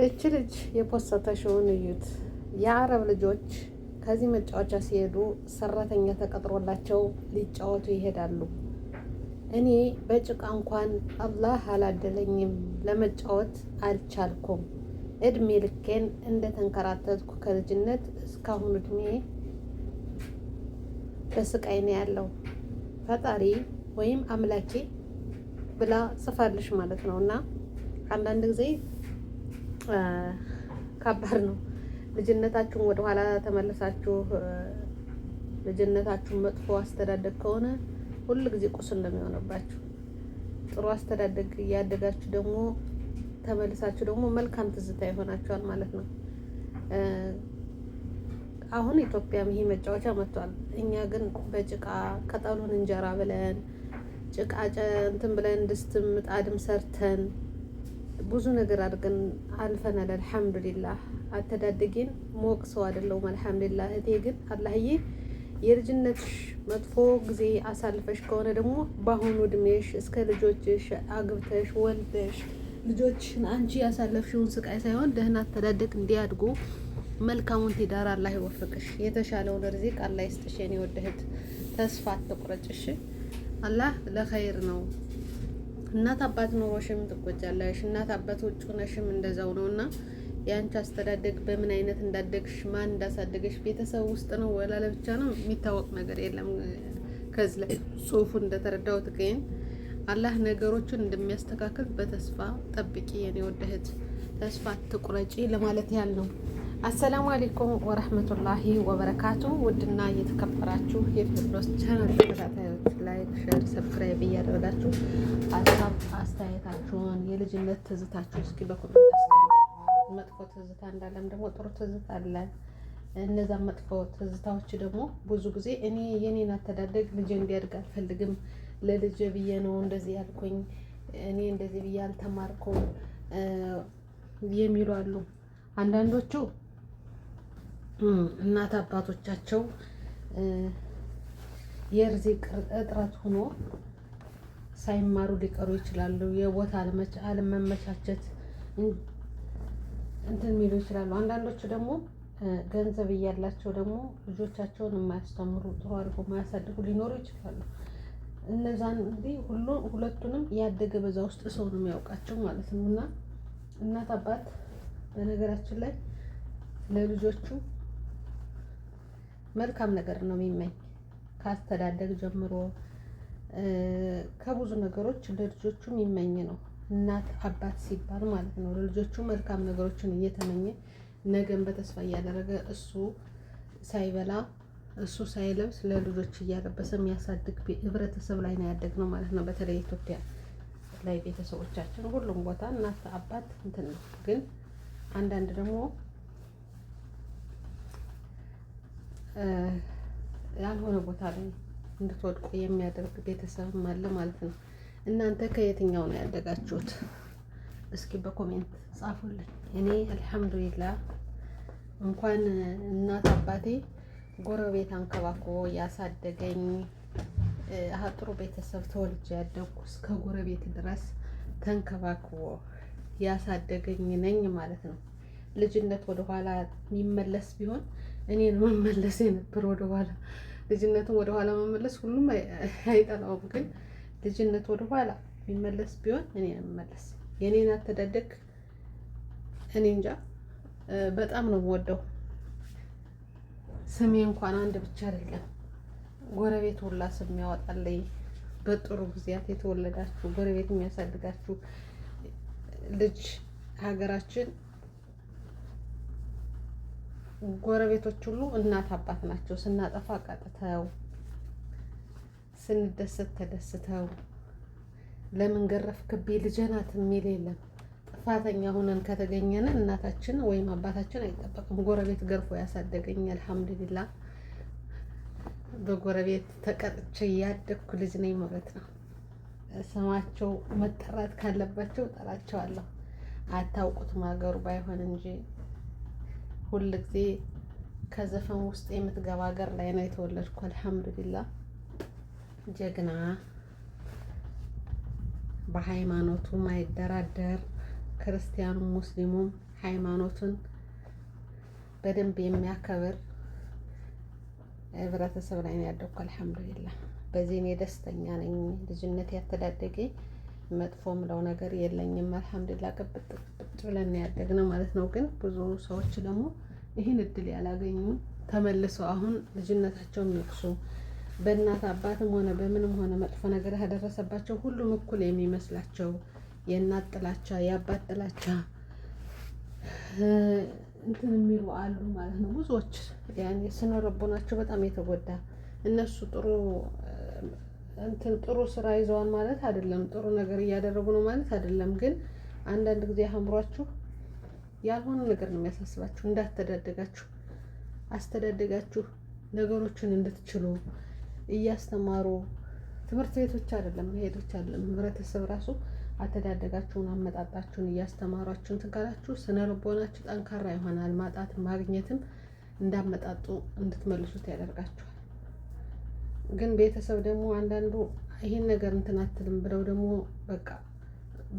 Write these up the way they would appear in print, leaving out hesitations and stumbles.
እች ልጅ የፖሰተሽውን እዩት። የአረብ ልጆች ከዚህ መጫወቻ ሲሄዱ ሰራተኛ ተቀጥሮላቸው ሊጫወቱ ይሄዳሉ። እኔ በጭቃ እንኳን አላህ አላደለኝም፣ ለመጫወት አልቻልኩም። እድሜ ልኬን እንደተንከራተትኩ ከልጅነት እስካሁን እድሜ በስቃይ ነው ያለው። ፈጣሪ ወይም አምላኬ ብላ ጽፋልሽ ማለት ነው። እና አንዳንድ ጊዜ ከባድ ነው። ልጅነታችሁን ወደኋላ ተመልሳችሁ ልጅነታችሁን መጥፎ አስተዳደግ ከሆነ ሁሉ ጊዜ ቁስል ነው የሚሆንባችሁ። ጥሩ አስተዳደግ እያደጋችሁ ደግሞ ተመልሳችሁ ደግሞ መልካም ትዝታ ይሆናችኋል ማለት ነው። አሁን ኢትዮጵያም ይሄ መጫወቻ መጥቷል። እኛ ግን በጭቃ ቅጠሉን እንጀራ ብለን ጭቃ እንትን ብለን ድስትም ምጣድም ሰርተን ብዙ ነገር አድርገን አልፈናል። አልሐምዱሊላህ አተዳደጌን ሞቅ ሰው አይደለሁም። አልሐምዱሊላህ እህቴ ግን አላህዬ የልጅነትሽ መጥፎ ጊዜ አሳልፈሽ ከሆነ ደግሞ በአሁኑ እድሜሽ እስከ ልጆችሽ አግብተሽ ወልደሽ ልጆችሽን አንቺ ያሳለፍሽውን ስቃይ ሳይሆን ደህና አተዳደግ እንዲያድጉ መልካሙን ትዳር አላህ ይወፍቅሽ። የተሻለውን ርዚቅ አላህ ይስጥሽ። የኔ ወደ እህት ተስፋ አትቁረጭሽ። አላህ ለኸይር ነው። እናት አባት ኖሮሽም ትቆጫለሽ። እናት አባት ውጭ ሆነሽም እንደዛው ነውና የአንቺ አስተዳደግ በምን አይነት እንዳደግሽ ማን እንዳሳደገሽ ቤተሰብ ውስጥ ነው ወላ ለብቻ ነው የሚታወቅ ነገር የለም። ከዚህ ላይ ጽሁፉ እንደተረዳሁት ግን አላህ ነገሮችን እንደሚያስተካክል በተስፋ ጠብቂ የኔ ወደ እህት። ተስፋ አትቁረጪ ለማለት ያህል ነው። አሰላሙ አለይኩም ወረህመቱላሂ ወበረካቱ። ውድና እየተከበራችሁ የፊርዶስ ቻናል ተከታታዮች ላይክ፣ ሼር፣ ሰብስክራይብ እያደረጋችሁ ሀሳብ አስተያየታችሁን የልጅነት ትዝታችሁ እስኪ በኮሜንት አስቀምጡ። መጥፎ ትዝታ እንዳለም ደግሞ ጥሩ ትዝታ አለ። እነዛ መጥፎ ትዝታዎች ደግሞ ብዙ ጊዜ እኔ የኔን አተዳደግ ልጄ እንዲያድግ አልፈልግም፣ ለልጄ ብዬ ነው እንደዚህ ያልኩኝ፣ እኔ እንደዚህ ብዬ አልተማርኩም የሚሉ አሉ። አንዳንዶቹ እናት አባቶቻቸው የርዚቅ እጥረት ሆኖ ሳይማሩ ሊቀሩ ይችላሉ። የቦታ አለመመቻቸት እንትን የሚሉ ይችላሉ። አንዳንዶቹ ደግሞ ገንዘብ እያላቸው ደግሞ ልጆቻቸውን የማያስተምሩ ጥሩ አድርጎ የማያሳድጉ ሊኖሩ ይችላሉ። እነዛን እንግዲህ ሁለቱንም ያደገ በዛ ውስጥ ሰው ነው የሚያውቃቸው ማለት ነው። እና እናት አባት በነገራችን ላይ ለልጆቹ መልካም ነገር ነው የሚመኝ ካስተዳደግ ጀምሮ ከብዙ ነገሮች ለልጆቹ የሚመኝ ነው። እናት አባት ሲባል ማለት ነው ለልጆቹ መልካም ነገሮችን እየተመኘ ነገን በተስፋ እያደረገ እሱ ሳይበላ እሱ ሳይለብስ ለልጆች እያለበሰ የሚያሳድግ ህብረተሰብ ላይ ነው ያደግነው ማለት ነው። በተለይ ኢትዮጵያ ላይ ቤተሰቦቻችን ሁሉም ቦታ እናት አባት እንትን ነው። ግን አንዳንድ ደግሞ ያልሆነ ቦታ ላይ እንድትወድቁ የሚያደርግ ቤተሰብም አለ ማለት ነው። እናንተ ከየትኛው ነው ያደጋችሁት? እስኪ በኮሜንት ጻፉልኝ። እኔ አልሐምዱሊላህ እንኳን እናት አባቴ ጎረቤት አንከባክቦ ያሳደገኝ ጥሩ ቤተሰብ ተወልጄ ያደግኩ እስከ ጎረቤት ድረስ ተንከባክቦ ያሳደገኝ ነኝ ማለት ነው። ልጅነት ወደኋላ የሚመለስ ቢሆን እኔ ነው መመለስ የነበር ወደኋላ። ልጅነቱን ወደኋላ መመለስ ሁሉም አይጠላውም፣ ግን ልጅነት ወደኋላ የሚመለስ ቢሆን እኔ ነው መመለስ። የኔን አተዳደግ እኔ እንጃ በጣም ነው የምወደው። ስሜ እንኳን አንድ ብቻ አይደለም፣ ጎረቤት ሁላ ስም ያወጣልኝ። በጥሩ ጊዜያት የተወለዳችሁ ጎረቤት የሚያሳድጋችሁ ልጅ ሀገራችን ጎረቤቶች ሁሉ እናት አባት ናቸው። ስናጠፋ ቀጥተው፣ ስንደሰት ተደስተው፣ ለምን ገረፍክብኝ ልጄ ናት የሚል የለም። ጥፋተኛ ሆነን ከተገኘን እናታችን ወይም አባታችን አይጠበቅም። ጎረቤት ገርፎ ያሳደገኝ አልሐምዱሊላህ በጎረቤት ተቀጥቼ ያደግኩ ልጅ ነኝ ማለት ነው። ስማቸው መጠራት ካለባቸው ጠራቸዋለሁ። አታውቁትም ሀገሩ ባይሆን እንጂ ሁል ጊዜ ከዘፈን ውስጥ የምትገባ ሀገር ላይ ነው የተወለድኩ። አልሐምዱሊላህ ጀግና፣ በሃይማኖቱ ማይደራደር፣ ክርስቲያኑም ሙስሊሙም ሃይማኖቱን በደንብ የሚያከብር ህብረተሰብ ላይ ነው ያደግኩ። አልሐምዱሊላህ በዚህ እኔ ደስተኛ ነኝ። ልጅነት ያስተዳደገ መጥፎ ምለው ነገር የለኝም። አልሐምዱሊላህ ቅብጥ ብለን ያደግነው ማለት ነው። ግን ብዙ ሰዎች ደግሞ ይህን እድል ያላገኙ ተመልሰው አሁን ልጅነታቸው የሚወቅሱ በእናት አባትም ሆነ በምንም ሆነ መጥፎ ነገር ያደረሰባቸው ሁሉም እኩል የሚመስላቸው የእናት ጥላቻ የአባት ጥላቻ እንትን የሚሉ አሉ ማለት ነው። ብዙዎች ያኔ ስነ ልቦናቸው በጣም የተጎዳ እነሱ ጥሩ ስራ ይዘዋል ማለት አይደለም፣ ጥሩ ነገር እያደረጉ ነው ማለት አይደለም። ግን አንዳንድ ጊዜ አእምሯችሁ ያልሆነ ነገር ነው የሚያሳስባችሁ። አስተዳደጋችሁ ነገሮችን እንድትችሉ እያስተማሩ ትምህርት ቤቶች አይደለም መሄዶች አይደለም ህብረተሰብ ራሱ አተዳደጋችሁን አመጣጣችሁን እያስተማሯችሁን ትንካላችሁ ስነ ልቦናችሁ ጠንካራ ይሆናል። ማጣት ማግኘትም እንዳመጣጡ እንድትመልሱት ያደርጋችኋል። ግን ቤተሰብ ደግሞ አንዳንዱ ይሄን ነገር እንትን አትልም ብለው ደግሞ በቃ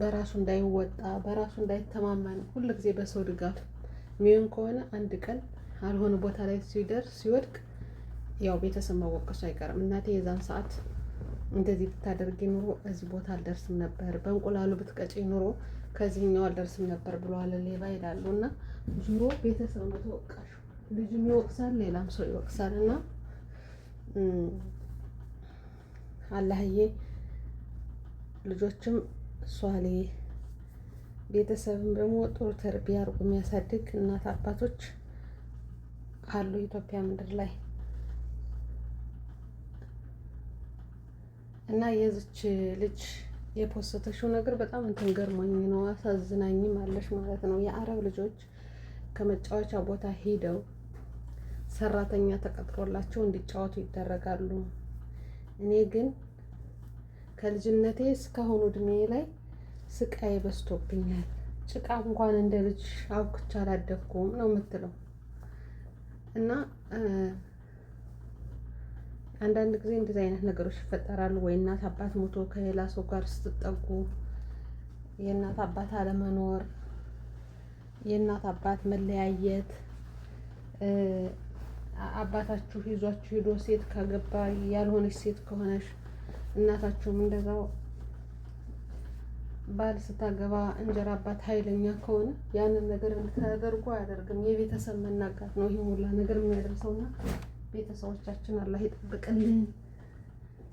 በራሱ እንዳይወጣ በራሱ እንዳይተማመን ሁሉ ጊዜ በሰው ድጋፍ የሚሆን ከሆነ አንድ ቀን አልሆነ ቦታ ላይ ሲወድቅ ያው ቤተሰብ መወቀሱ አይቀርም። እናቴ የዛን ሰዓት እንደዚህ ብታደርጊ ኑሮ እዚህ ቦታ አልደርስም ነበር፣ በእንቁላሉ ብትቀጪ ኑሮ ከዚህኛው አልደርስም ነበር ብለዋል ሌባ ይላሉ። እና ዙሮ ቤተሰብ ነው ተወቃሹ። ልጅም ይወቅሳል፣ ሌላም ሰው ይወቅሳል። እና አላህዬ ልጆችም ሷሌ ቤተሰብም ደግሞ ጥሩ ተርቢያ አድርጎ የሚያሳድግ እናት አባቶች አሉ ኢትዮጵያ ምድር ላይ። እና የዚች ልጅ የፖስተሽው ነገር በጣም እንትን ገርሞኝ ነው፣ አሳዝናኝም አለሽ ማለት ነው። የአረብ ልጆች ከመጫወቻ ቦታ ሄደው ሰራተኛ ተቀጥሮላቸው እንዲጫወቱ ይደረጋሉ። እኔ ግን ከልጅነቴ እስካሁኑ እድሜ ላይ ስቃይ በዝቶብኛል። ጭቃ እንኳን እንደ ልጅ አውክቻ አላደኩም ነው የምትለው። እና አንዳንድ ጊዜ እንደዚህ አይነት ነገሮች ይፈጠራሉ። ወይ እናት አባት ሞቶ ከሌላ ሰው ጋር ስትጠጉ የእናት አባት አለመኖር፣ የእናት አባት መለያየት፣ አባታችሁ ይዟችሁ ሄዶ ሴት ካገባ ያልሆነች ሴት ከሆነሽ እናታችሁም እንደዛው ባል ስታገባ እንጀራ አባት ኃይለኛ ከሆነ ያንን ነገር እንድታደርጉ አያደርግም። የቤተሰብ መናጋት ነው ይሄ ሁላ ነገር የሚያደርሰውና ቤተሰቦቻችን አላህ ይጠብቅልን።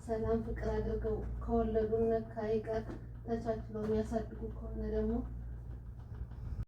ሰላም ፍቅር አድርገው ከወለዱና ካይቀር ተቻችለው የሚያሳድጉ ከሆነ ደግሞ